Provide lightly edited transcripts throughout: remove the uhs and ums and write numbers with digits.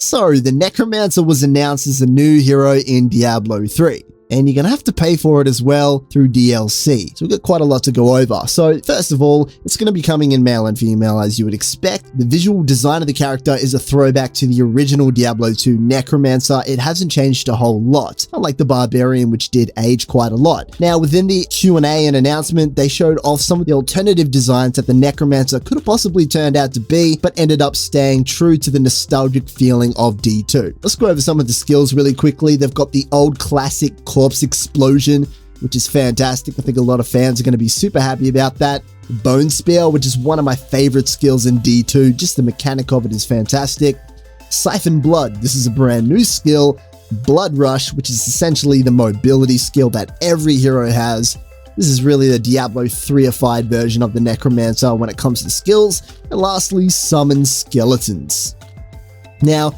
So, the Necromancer was announced as a new hero in Diablo 3. And you're going to have to pay for it as well through DLC. So we've got quite a lot to go over. So first of all, it's going to be coming in male and female as you would expect. The visual design of the character is a throwback to the original Diablo II Necromancer. It hasn't changed a whole lot, unlike the Barbarian, which did age quite a lot. Now within the Q&A and announcement, they showed off some of the alternative designs that the Necromancer could have possibly turned out to be, but ended up staying true to the nostalgic feeling of D2. Let's go over some of the skills really quickly. They've got the old classic corpse explosion, which is fantastic. I think a lot of fans are going to be super happy about that. Bone Spear, which is one of my favorite skills in D2. Just the mechanic of it is fantastic. Siphon Blood. This is a brand new skill. Blood Rush, which is essentially the mobility skill that every hero has. This is really the Diablo 3ified version of the Necromancer when it comes to skills. And lastly, Summon Skeletons. Now,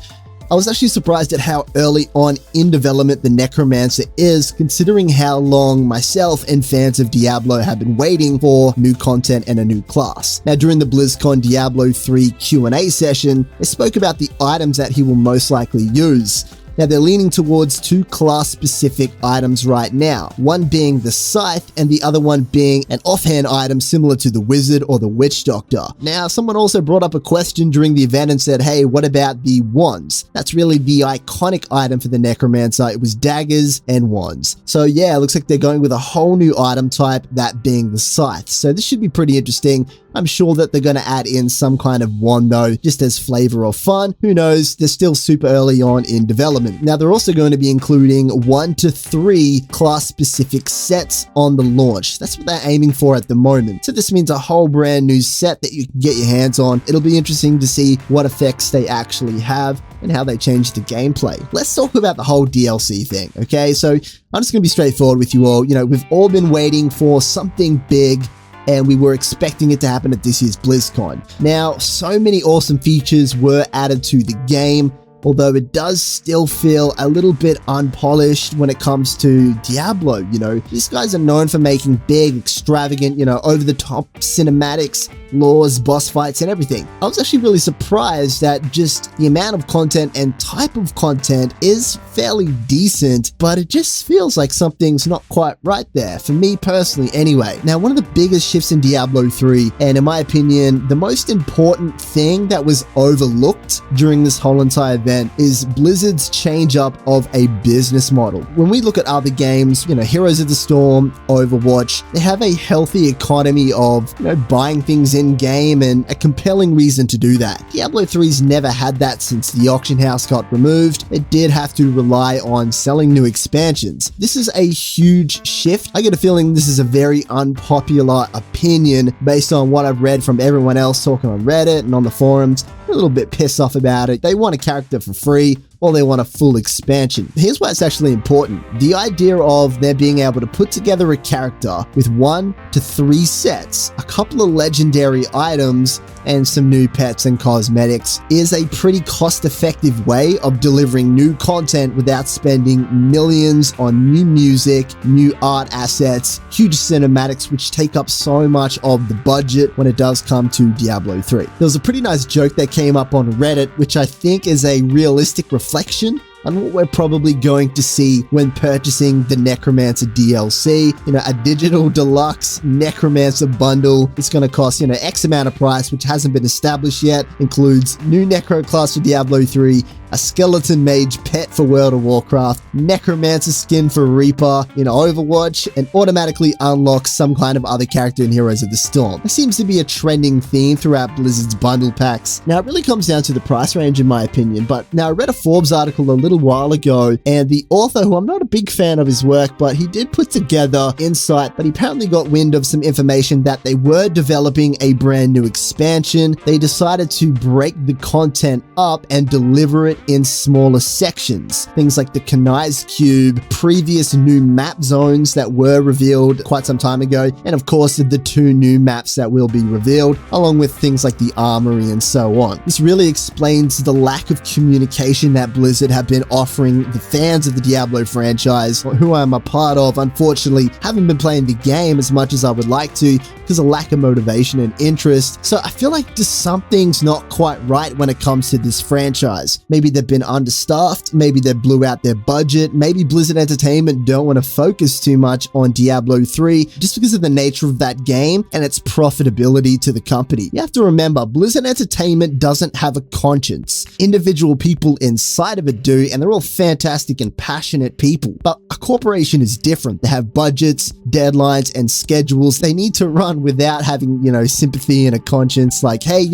I was actually surprised at how early on in development the Necromancer is, considering how long myself and fans of Diablo have been waiting for new content and a new class. Now, during the Blizzcon Diablo 3 Q&A session, they spoke about the items that he will most likely use. Now, they're leaning towards two class-specific items right now, one being the Scythe and the other one being an offhand item similar to the Wizard or the Witch Doctor. Now, someone also brought up a question during the event and said, hey, what about the Wands? That's really the iconic item for the Necromancer. It was daggers and wands. So yeah, it looks like they're going with a whole new item type, that being the Scythe. So this should be pretty interesting. I'm sure that they're going to add in some kind of wand though, just as flavor or fun. Who knows? They're still super early on in development. Now, they're also going to be including 1 to 3 class-specific sets on the launch. That's what they're aiming for at the moment. So this means a whole brand new set that you can get your hands on. It'll be interesting to see what effects they actually have and how they change the gameplay. Let's talk about the whole DLC thing, okay? So I'm just going to be straightforward with you all. You know, we've all been waiting for something big, and we were expecting it to happen at this year's BlizzCon. Now, so many awesome features were added to the game, although it does still feel a little bit unpolished when it comes to Diablo. You know, these guys are known for making big, extravagant, you know, over-the-top cinematics, lores, boss fights, and everything. I was actually really surprised that just the amount of content and type of content is fairly decent, but it just feels like something's not quite right there, for me personally anyway. Now, one of the biggest shifts in Diablo 3, and in my opinion, the most important thing that was overlooked during this whole entire event, is Blizzard's change up of a business model. When we look at other games, you know, Heroes of the Storm, Overwatch, they have a healthy economy of, you know, buying things in game and a compelling reason to do that. Diablo 3's never had that since the auction house got removed. It did have to rely on selling new expansions. This is a huge shift. I get a feeling this is a very unpopular opinion based on what I've read from everyone else talking on Reddit and on the forums. A little bit pissed off about it. They want a character for free, or they want a full expansion. Here's why it's actually important. The idea of them being able to put together a character with 1 to 3 sets, a couple of legendary items, and some new pets and cosmetics is a pretty cost-effective way of delivering new content without spending millions on new music, new art assets, huge cinematics, which take up so much of the budget when it does come to Diablo 3. There was a pretty nice joke that came up on Reddit, which I think is a realistic reflection on what we're probably going to see when purchasing the Necromancer DLC. You know, a digital deluxe Necromancer bundle. It's going to cost, you know, X amount of price, which hasn't been established yet. Includes new Necro class for Diablo 3, a skeleton mage pet for World of Warcraft, Necromancer skin for Reaper in Overwatch, and automatically unlocks some kind of other character in Heroes of the Storm. It seems to be a trending theme throughout Blizzard's bundle packs. Now, it really comes down to the price range in my opinion, but now I read a Forbes article a little while ago, and the author, who I'm not a big fan of his work, but he did put together insight, but he apparently got wind of some information that they were developing a brand new expansion. They decided to break the content up and deliver it in smaller sections. Things like the Kanai's Cube, previous new map zones that were revealed quite some time ago, and of course the 2 new maps that will be revealed, along with things like the Armory and so on. This really explains the lack of communication that Blizzard have been offering the fans of the Diablo franchise, who I'm a part of. Unfortunately, haven't been playing the game as much as I would like to, because of lack of motivation and interest. So I feel like just something's not quite right when it comes to this franchise. Maybe they've been understaffed, maybe they blew out their budget, maybe Blizzard Entertainment don't want to focus too much on Diablo 3 just because of the nature of that game and its profitability to the company. You have to remember, Blizzard Entertainment doesn't have a conscience. Individual people inside of it do, and they're all fantastic and passionate people. But a corporation is different. They have budgets, deadlines, and schedules they need to run without having, sympathy and a conscience like, hey,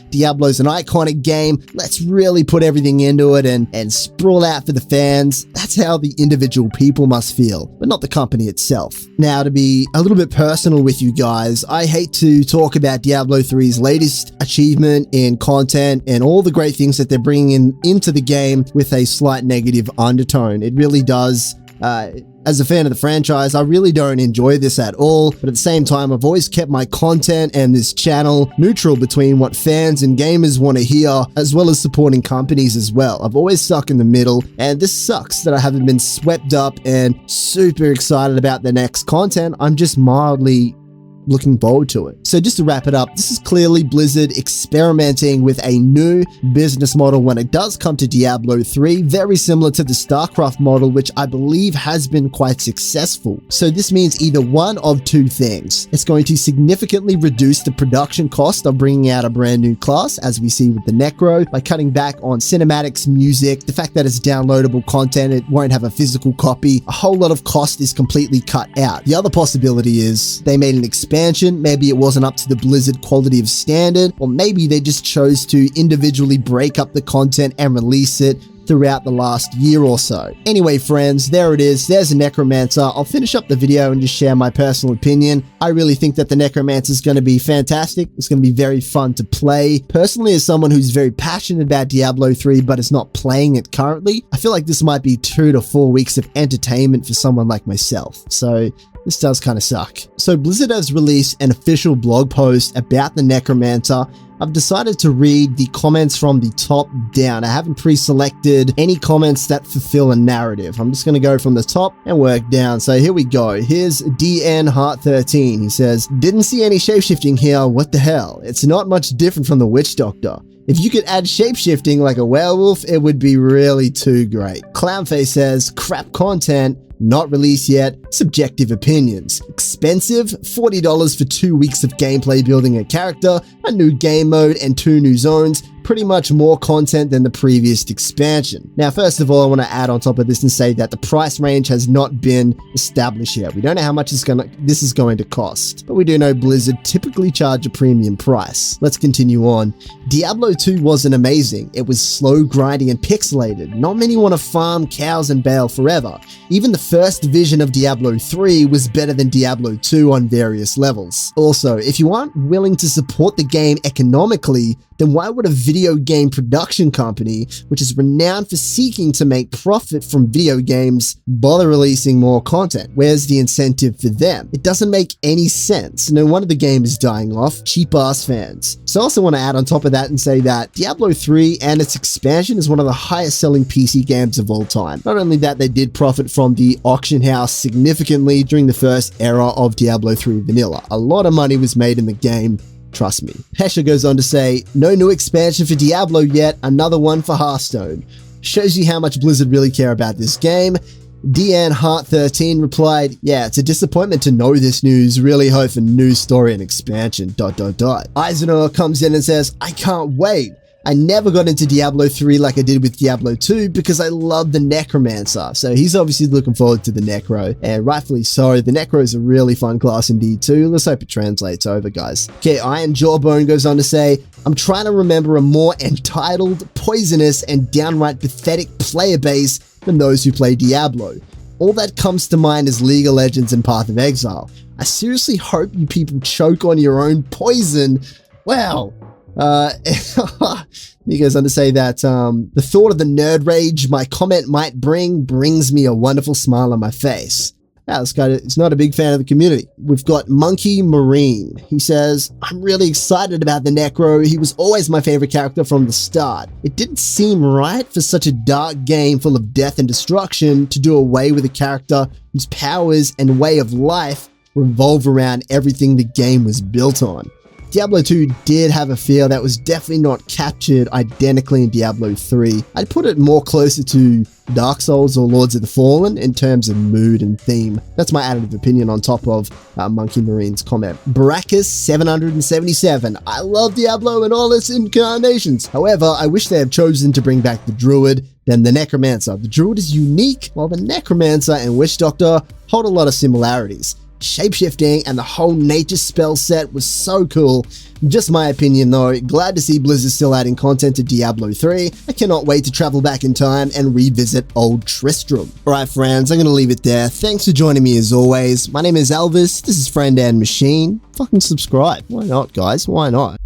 Diablo's an iconic game. Let's really put everything into it and sprawl out for the fans. That's how the individual people must feel, but not the company itself. Now, to be a little bit personal with you guys, I hate to talk about Diablo 3's latest achievement in content and all the great things that they're bringing into the game with a slight negative undertone. It really does. As a fan of the franchise, I really don't enjoy this at all, but at the same time, I've always kept my content and this channel neutral between what fans and gamers want to hear, as well as supporting companies as well. I've always stuck in the middle, and this sucks that I haven't been swept up and super excited about the next content. I'm just mildly looking forward to it. So just to wrap it up, this is clearly Blizzard experimenting with a new business model when it does come to Diablo 3, very similar to the StarCraft model, which I believe has been quite successful. So this means either one of two things. It's going to significantly reduce the production cost of bringing out a brand new class, as we see with the Necro, by cutting back on cinematics, music, the fact that it's downloadable content, it won't have a physical copy. A whole lot of cost is completely cut out. The other possibility is they made an expansion. Maybe it wasn't up to the Blizzard quality of standard, or maybe they just chose to individually break up the content and release it throughout the last year or so. Anyway, friends, there it is. There's a Necromancer. I'll finish up the video and just share my personal opinion. I really think that the Necromancer is going to be fantastic. It's going to be very fun to play. Personally, as someone who's very passionate about Diablo 3 but is not playing it currently, I feel like this might be 2 to 4 weeks of entertainment for someone like myself. So this does kind of suck. So Blizzard has released an official blog post about the Necromancer. I've decided to read the comments from the top down. I haven't pre-selected any comments that fulfill a narrative. I'm just going to go from the top and work down. So here we go. Here's DN Heart 13. He says, "Didn't see any shapeshifting here. What the hell? It's not much different from the Witch Doctor. If you could add shapeshifting like a werewolf, it would be really too great." Clownface says, "Crap content. Not released yet. Subjective opinions. Expensive? $40 for 2 weeks of gameplay building a character, a new game mode, and 2 new zones. Pretty much more content than the previous expansion." Now, first of all, I want to add on top of this and say that the price range has not been established yet. We don't know how much this is going to cost, but we do know Blizzard typically charge a premium price. Let's continue on. Diablo 2 wasn't amazing. It was slow, grindy, and pixelated. Not many want to farm cows and bail forever. Even the first vision of Diablo 3 was better than Diablo 2 on various levels. Also, if you aren't willing to support the game economically, then why would a video game production company, which is renowned for seeking to make profit from video games, bother releasing more content? Where's the incentive for them? It doesn't make any sense. No wonder the game is dying off. Cheap-ass fans. So I also want to add on top of that and say that Diablo 3 and its expansion is one of the highest-selling PC games of all time. Not only that, they did profit from the auction house significantly during the first era of Diablo 3 Vanilla. A lot of money was made in the game. Trust me. Hesher goes on to say, "No new expansion for Diablo yet, another one for Hearthstone. Shows you how much Blizzard really care about this game." DN Heart 13 replied, "Yeah, it's a disappointment to know this news. Really hope for new story and expansion. ... Eisenhower comes in and says, "I can't wait. I never got into Diablo 3 like I did with Diablo 2 because I love the Necromancer." So he's obviously looking forward to the Necro, and rightfully so. The Necro is a really fun class indeed too. Let's hope it translates over, guys. Okay, Iron Jawbone goes on to say, "I'm trying to remember a more entitled, poisonous, and downright pathetic player base than those who play Diablo. All that comes to mind is League of Legends and Path of Exile. I seriously hope you people choke on your own poison." Wow. He goes on to say that the thought of the nerd rage my comment might brings me a wonderful smile on my face. Yeah, this guy is not a big fan of the community. We've got Monkey Marine. He says, "I'm really excited about the Necro. He was always my favorite character from the start. It didn't seem right for such a dark game full of death and destruction to do away with a character whose powers and way of life revolve around everything the game was built on. Diablo 2 did have a feel that was definitely not captured identically in Diablo 3. I'd put it more closer to Dark Souls or Lords of the Fallen in terms of mood and theme. That's my additive opinion on top of Monkey Marine's comment. Baracus777. I love Diablo and all its incarnations. However, I wish they had chosen to bring back the Druid than the Necromancer. The Druid is unique, while the Necromancer and Witch Doctor hold a lot of similarities. Shapeshifting and the whole nature spell set was so cool. Just my opinion though, glad to see Blizzard still adding content to Diablo 3. I cannot wait to travel back in time and revisit old TRISTRAM. Alright friends, I'm gonna leave it there. Thanks for joining me as always. My name is Elvis, this is Friend and Machine. Fucking subscribe. Why not guys? Why not?